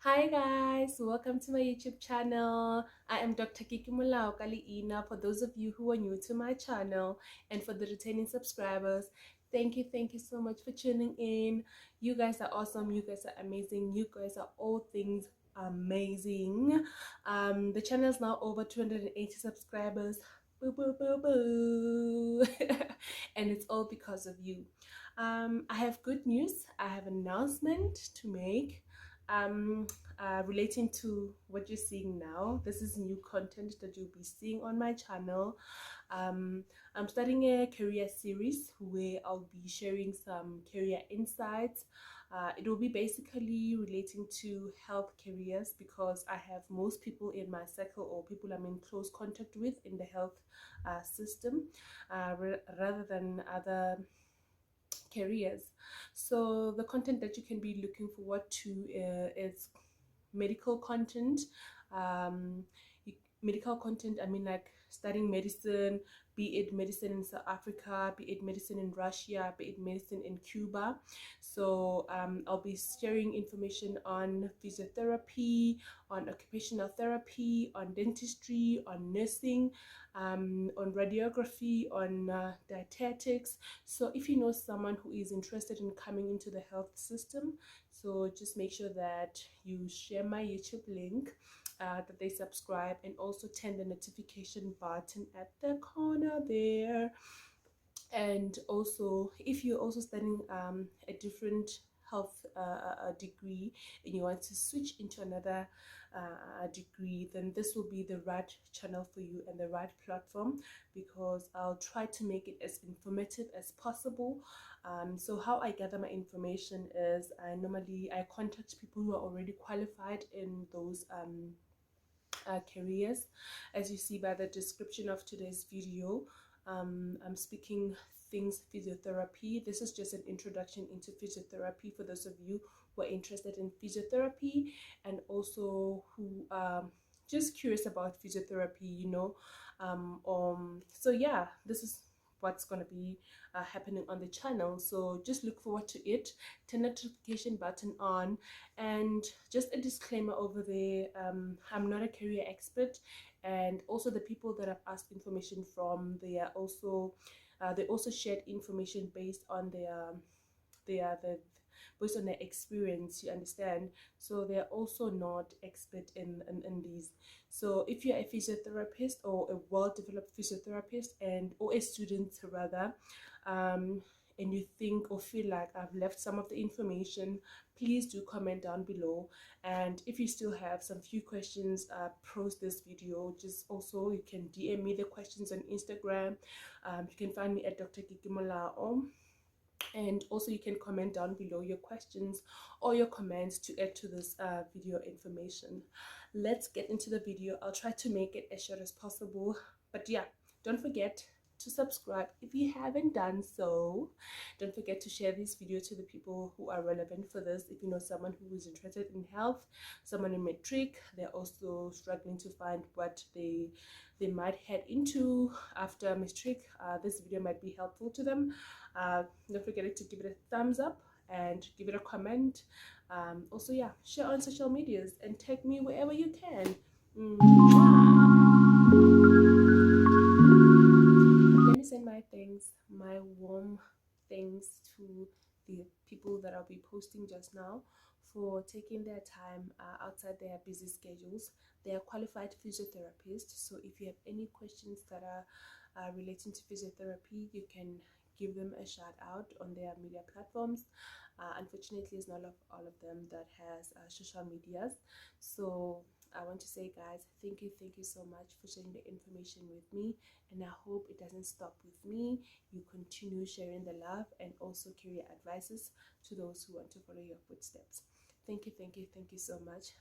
Hi guys, welcome to my YouTube channel. I am Dr. Kiki Molao for those of you who are new to my channel, and for the returning subscribers, thank you so much for tuning in. You guys are awesome, you guys are amazing, you guys are all things amazing. The channel is now over 280 subscribers. Boo boo boo boo. And it's all because of you. I have good news. I have an announcement to make. Relating to what you're seeing now. This is new content that you'll be seeing on my channel. I'm starting a career series where I'll be sharing some career insights. It will be basically relating to health careers, because I have most people in my circle or people I'm in close contact with in the health system, rather than other careers. So the content that you can be looking forward to is medical content. um Medical content, I mean, like studying medicine, be it medicine in South Africa, be it medicine in Russia, be it medicine in Cuba. So I'll be sharing information on physiotherapy, on occupational therapy, on dentistry, on nursing, on radiography, on dietetics. So if you know someone who is interested in coming into the health system, so just make sure that you share my YouTube link, that they subscribe, and also turn the notification button at the corner there. And also, if you're also studying a different health degree, and you want to switch into another degree, then this will be the right channel for you and the right platform, because I'll try to make it as informative as possible. So how I gather my information is, I contact people who are already qualified in those careers. As you see by the description of today's video, I'm speaking things physiotherapy. This is just an introduction into physiotherapy for those of you who are interested in physiotherapy, and also who just curious about physiotherapy. So yeah, this is what's going to be happening on the channel. So just look forward to it. Turn the notification button on. And just a disclaimer over there, I'm not a career expert, and also the people that I've asked information from, they also shared information based on the based on their experience, you understand. So they're also not expert in these. So if you're a physiotherapist, or a well-developed physiotherapist, and or a student rather, and you think or feel like I've left some of the information, please do comment down below. And if you still have some few questions post this video, just also you can DM me the questions on Instagram. You can find me at Dr. Kiki Molao. And also you can comment down below your questions or your comments to add to this video information. Let's get into the video. I'll try to make it as short as possible, but yeah, don't forget to subscribe if you haven't done so. Don't forget to share this video to the people who are relevant for this. If you know someone who is interested in health, someone in matric, they're also struggling to find what they might head into after matric, this video might be helpful to them. Don't forget to give it a thumbs up and give it a comment. Also, yeah, share on social medias and tag me wherever you can. Let me send my warm thanks to the people that I'll be posting just now, for taking their time outside their busy schedules. They are qualified physiotherapists, so if you have any questions that are relating to physiotherapy, you can give them a shout out on their media platforms. Unfortunately, it's not all of them that has social medias. So I want to say, guys, thank you so much for sharing the information with me, and I hope it doesn't stop with me. You continue sharing the love and also career advices to those who want to follow your footsteps. Thank you so much.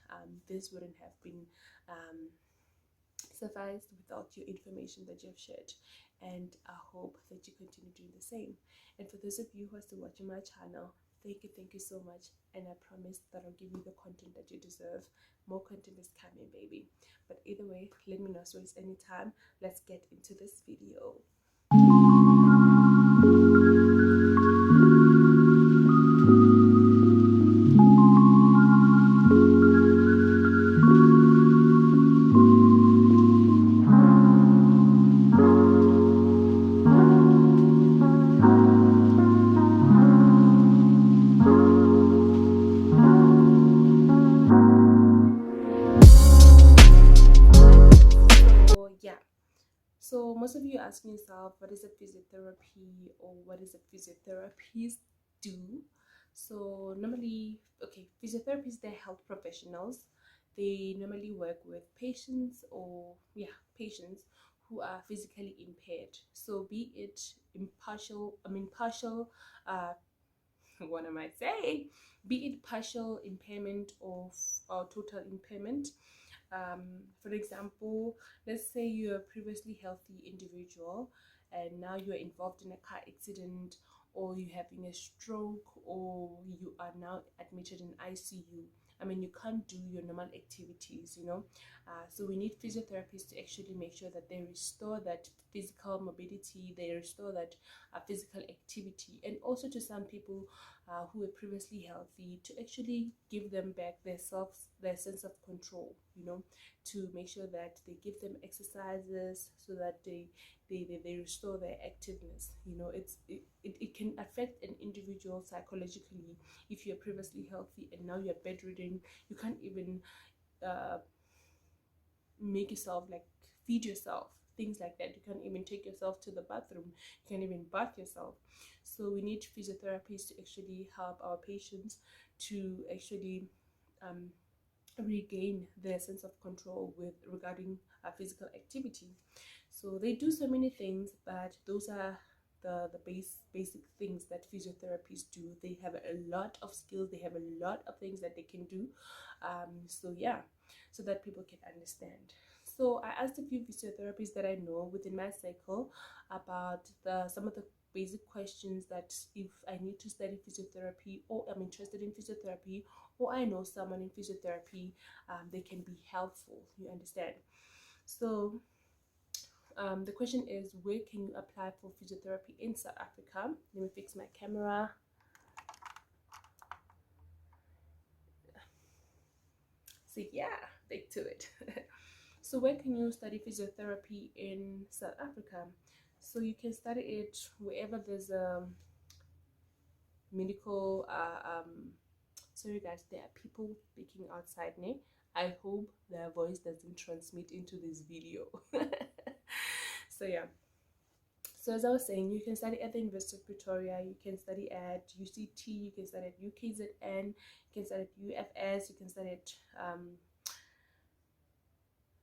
This wouldn't have been sufficed without your information that you have shared, and I hope that you continue doing the same. And for those of you who are still watching my channel, thank you so much, and I promise that I'll give you the content that you deserve. More content is coming, baby. But either way, let me not waste any time. Let's get into this video. So most of you are asking yourself, what is a physiotherapy or what is a physiotherapist do? So normally, okay, physiotherapists, they're health professionals. They normally work with patients or patients who are physically impaired. So be it partial, what am I saying? Be it partial impairment or total impairment. For example, let's say you're a previously healthy individual and now you're involved in a car accident, or you're having a stroke, or you are now admitted in ICU. I mean, you can't do your normal activities, you know. So we need physiotherapists to actually make sure that they restore that physical mobility, they restore that physical activity, and also to some people who were previously healthy, to actually give them back their sense of control, you know, to make sure that they give them exercises so that they restore their activeness. You know, it can affect an individual psychologically. If you're previously healthy and now you're bedridden, you can't even make yourself, like, feed yourself, things like that. You can't even take yourself to the bathroom, you can't even bath yourself. So we need physiotherapists to actually help our patients to actually regain their sense of control with regarding physical activity. So they do so many things, but those are the basic things that physiotherapists do. They have a lot of skills, they have a lot of things that they can do. So yeah, so that people can understand. So I asked a few physiotherapists that I know within my cycle about some of the basic questions that if I need to study physiotherapy, or I'm interested in physiotherapy, or I know someone in physiotherapy, they can be helpful. You understand? So the question is, where can you apply for physiotherapy in South Africa? Let me fix my camera. So yeah, back to it. So where can you study physiotherapy in South Africa? So you can study it wherever there's a medical sorry guys, there are people speaking outside me. I hope their voice doesn't transmit into this video. So yeah, so as I was saying, you can study at the University of Pretoria, you can study at UCT, you can study at UKZN, you can study at UFS, you can study at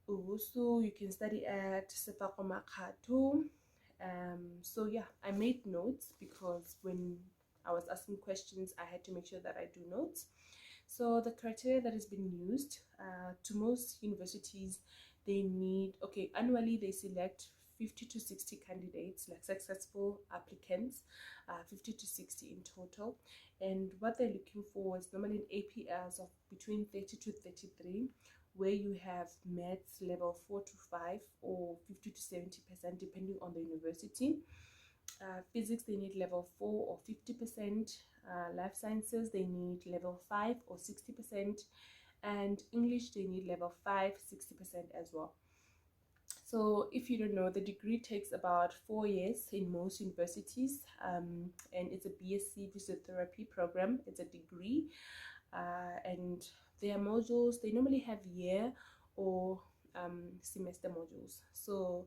Uvusu, you can study at Sefakomakatu. So yeah, I made notes because when I was asking questions, I had to make sure that I do notes. So the criteria that has been used, to most universities, they need, okay, annually they select 50 to 60 candidates, like successful applicants, 50 to 60 in total. And what they're looking for is normally an APS of between 30 to 33, where you have maths level 4 to 5 or 50 to 70%, depending on the university. Physics, they need level 4 or 50%. Life sciences, they need level 5 or 60%. And English, they need level 5, 60% as well. So if you don't know, the degree takes about 4 years in most universities, and it's a BSc physiotherapy program. It's a degree, and their modules, they normally have year or semester modules. So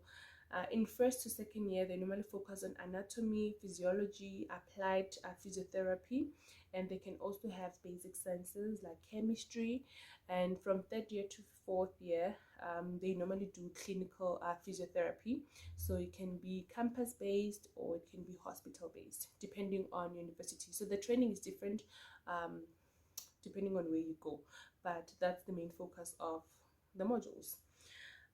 in first to second year, they normally focus on anatomy, physiology, applied physiotherapy, and they can also have basic sciences like chemistry. And from third year to fourth year, they normally do clinical physiotherapy. So it can be campus based or it can be hospital based, depending on university. So the training is different depending on where you go, but that's the main focus of the modules.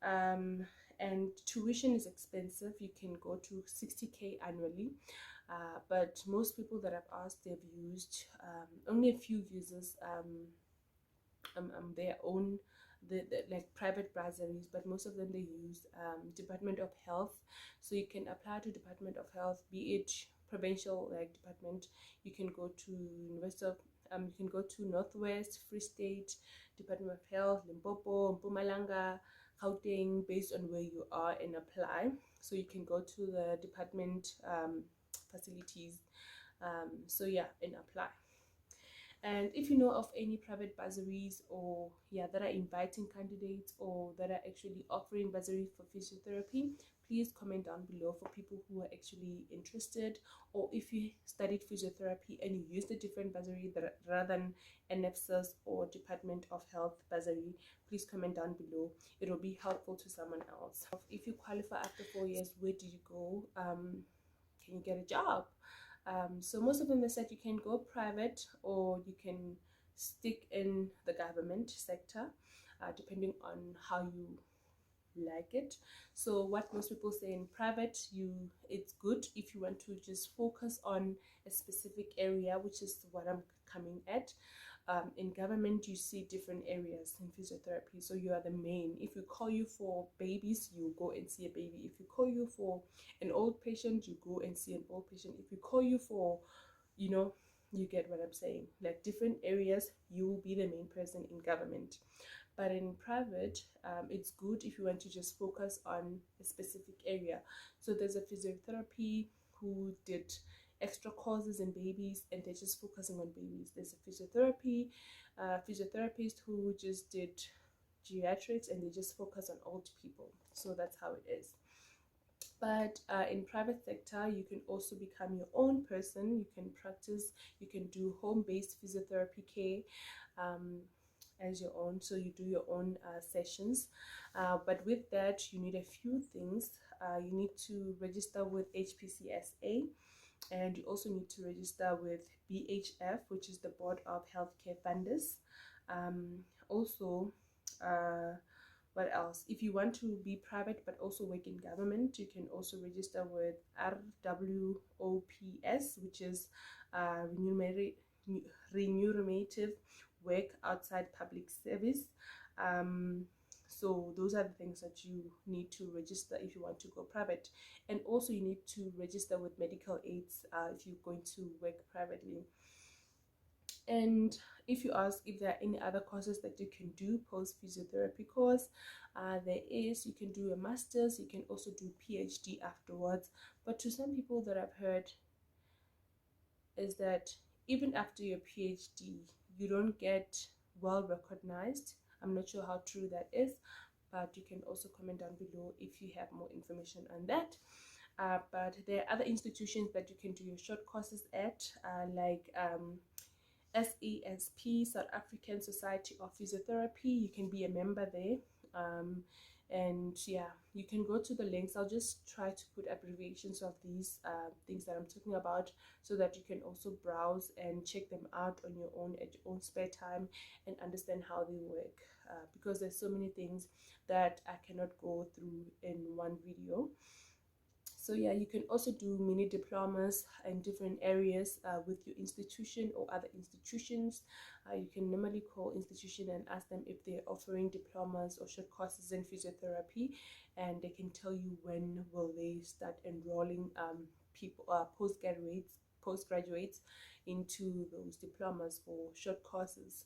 And tuition is expensive. You can go to 60K annually, but most people that I've asked, they've used only a few users their own the like private bursaries, but most of them they use Department of Health. So you can apply to Department of Health, be it provincial like department. You can go to University of you can go to Northwest, Free State, Department of Health, Limpopo, Mpumalanga, Gauteng, based on where you are, and apply. So you can go to the department facilities. So yeah, and apply. And if you know of any private bursaries, or that are inviting candidates, or that are actually offering bursaries for physiotherapy, please comment down below for people who are actually interested. Or if you studied physiotherapy and you used a different bursary rather than NFSAS or Department of Health bursary, please comment down below. It will be helpful to someone else. If you qualify after 4 years, where do you go? Can you get a job? So most of them, they said you can go private or you can stick in the government sector, depending on how you like it. So what most people say, in private, it's good if you want to just focus on a specific area, which is what I'm coming at. In government, you see different areas in physiotherapy, so you are the main. If we call you for babies, you go and see a baby. If we call you for an old patient, you go and see an old patient. If we call you for, you get what I'm saying, like different areas, you will be the main person in government. But in private, it's good if you want to just focus on a specific area. So there's a physiotherapy who did extra courses in babies and they're just focusing on babies. There's a physiotherapist who just did geriatrics and they just focus on old people. So that's how it is. But in private sector, you can also become your own person. You can practice, you can do home-based physiotherapy care as your own. So you do your own sessions, but with that you need a few things. You need to register with HPCSA, and you also need to register with BHF, which is the Board of Healthcare Funders. Also, what else? If you want to be private but also work in government, you can also register with RWOPS, which is remunerative work outside public service. So those are the things that you need to register if you want to go private. And also you need to register with medical aids if you're going to work privately. And if you ask if there are any other courses that you can do post physiotherapy course, there is. You can do a master's, you can also do PhD afterwards. But to some people that I've heard is that even after your PhD, you don't get well recognized. I'm not sure how true that is, but you can also comment down below if you have more information on that. But there are other institutions that you can do your short courses at, like SASP, South African Society of Physiotherapy. You can be a member there. And yeah, you can go to the links. I'll just try to put abbreviations of these things that I'm talking about, so that you can also browse and check them out on your own at your own spare time and understand how they work, because there's so many things that I cannot go through in one video. So yeah, you can also do mini diplomas in different areas with your institution or other institutions. You can normally call institution and ask them if they're offering diplomas or short courses in physiotherapy, and they can tell you when will they start enrolling people, postgraduates into those diplomas or short courses.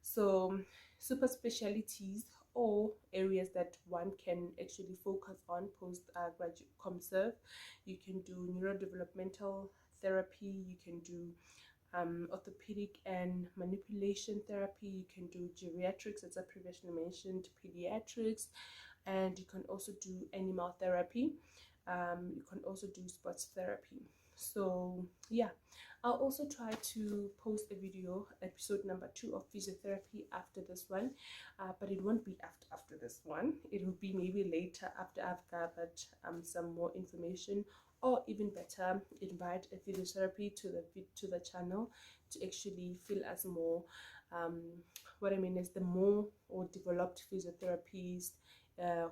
So super specialties or areas that one can actually focus on post graduate ComServe. You can do neurodevelopmental therapy, you can do orthopedic and manipulation therapy, you can do geriatrics, as I previously mentioned, pediatrics, and you can also do animal therapy. You can also do sports therapy. So yeah, I'll also try to post a video, episode number 2 of physiotherapy after this one, but it won't be after this one. It will be maybe later, after I've gathered some more information, or even better, invite a physiotherapy to the channel to actually feel as more what I mean is the more or developed physiotherapists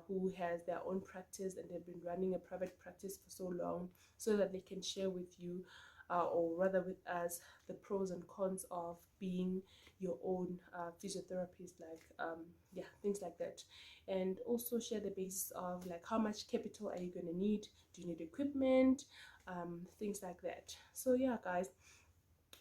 who has their own practice and they've been running a private practice for so long, so that they can share with you or rather with us the pros and cons of being your own physiotherapist, like yeah, things like that. And also share the basis of like how much capital are you going to need, do you need equipment, things like that. So yeah guys,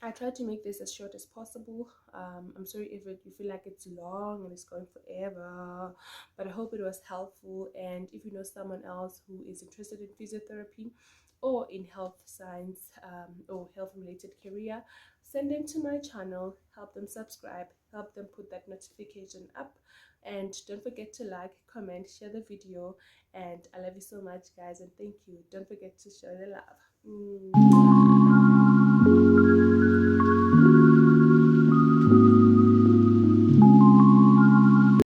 I try to make this as short as possible. I'm sorry if you feel like it's long and it's going forever, but I hope it was helpful. And if you know someone else who is interested in physiotherapy or in health science or health related career, send them to my channel, help them subscribe, help them put that notification up. And don't forget to like, comment, share the video. And I love you so much, guys, and thank you. Don't forget to show the love.